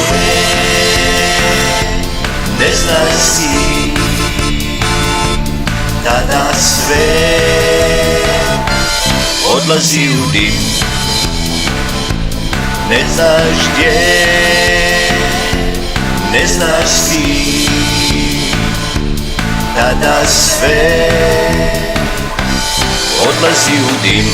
gdje, ne znaš ti, tada sve odlazi u dim. Ne znaš gdje, ne znaš ti, tada sve odlazi u dim.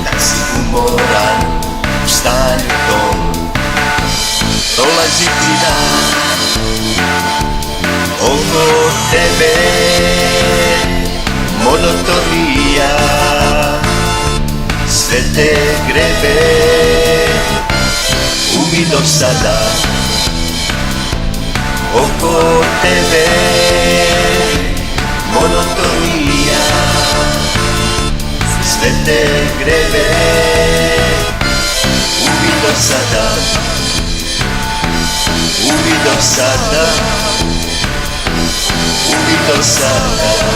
Kad si umoran, vstani tom, dolazi ti dan. Oko tebe monotonija sve te grebe uvido sada. Oko tebe monotonija sve te grebe uvido sada, uvido sada, uvido sada.